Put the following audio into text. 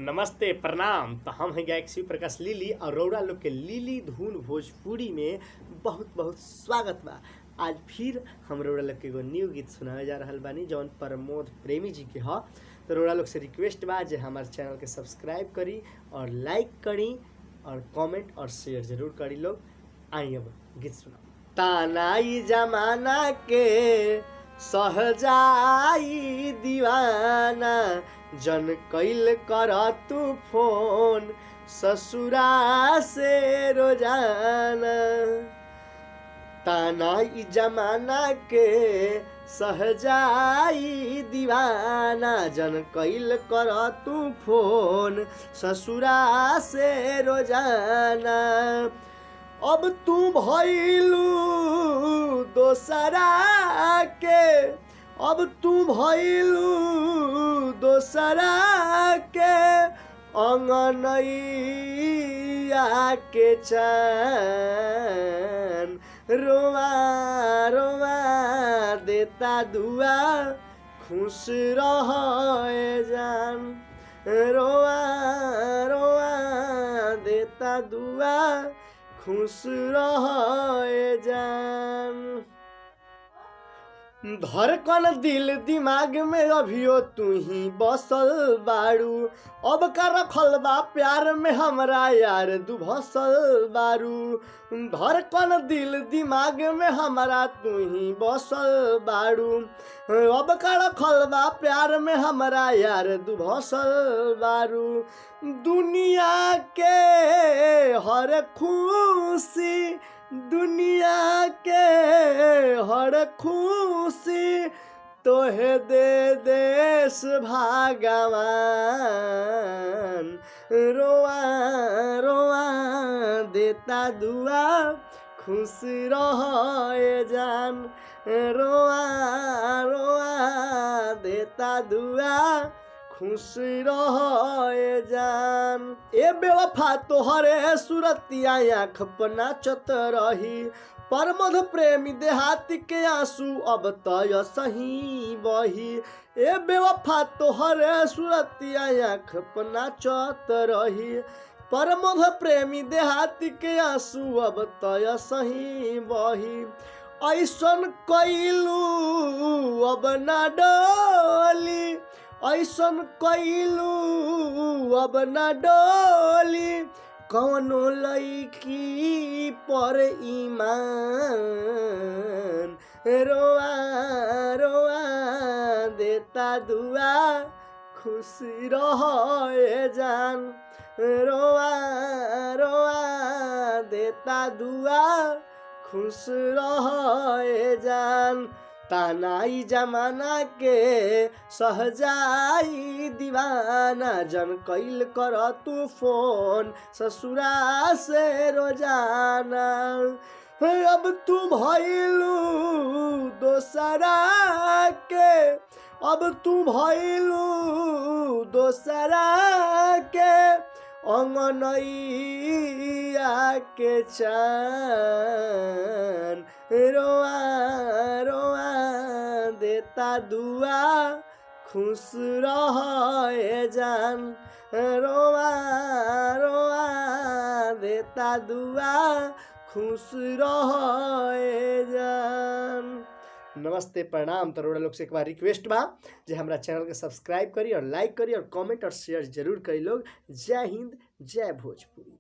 नमस्ते प्रणाम। तो हम हैं गायक शिव प्रकाश लिली और रौरा लोग के लिली धुन भोजपुरी में बहुत बहुत स्वागत बा। आज फिर हम रौरा लोग के एगो न्यू गीत सुनावे जा रहल बानी जौन प्रमोद प्रेमी जी के ह। तो रौरा लोग से रिक्वेस्ट बा जे हमारे चैनल के सब्सक्राइब करी और लाइक करी और कमेंट और शेयर जरूर करी लोग। आई अब गीत सुना। तानाई जमाना के सहजाई दीवाना जन कैल कर तू फोन ससुरा से रोजाना। तानाई जमाना के सहजाई दीवाना जन कैल कर तू फोन ससुरा से रोजाना। अब तू भइलू दोसरा के, अब तू भइलू दोसरा के अंगनैया के चान रोआ रोआ देता दुआ खुश रहे जान। रोआ रोआ देता दुआ खुश रहे जान। धड़कन दिल दिमाग में अभियो तू ही बसल बारू। अब का रखल बा प्यार में हमरा यार दुभसल बारू। धड़कन दिल दिमाग में हमरा तू ही बसल बारू। अब का रखल बा प्यार में हमरा यार दुभसल बारू। दुनिया के हर खुशी, दुनिया के हर खुशी तोहे दे देश भगवान। रोआ रोआ देता दुआ खुश रहे जान। रोआ रोआ देता दुआ खुश रहे जान। ए बेवफा तोहरे सुरतिया आँख पर नाचत रही। प्रमोद प्रेमी देहाती के आंसू अब तय सही बही। ए बेवफा तोहरे सुरतिया आँख पर नाचत रही। प्रमोद प्रेमी देहाती के आंसू अब तय सही बही। ऐसन कैलू अब ना डोली, ऐसन कैलू अब ना डोली कौनो लईकी पर ईमान। रोआ रोआ देता दुआ खुश रहे जान। रोआ रोआ देता दुआ खुश रहे जान। तानाई जमाना के सहजाई दीवाना जन कैल कर तू फोन ससुरा से रोजाना। अब तू भइलू दोसरा के, अब तू भइलू दोसरा के अंगनैया के चान। रोआ रोआ देता दुआ खुश रहे जान। रोआ रोआ देता दुआ खुश रहे जान। नमस्ते प्रणाम। तो रौरा लोग से एक बार रिक्वेस्ट बा जे हमारा चैनल के सब्सक्राइब करी और लाइक करी और कमेंट और शेयर जरूर करी लोग। जय हिंद जय भोजपुरी।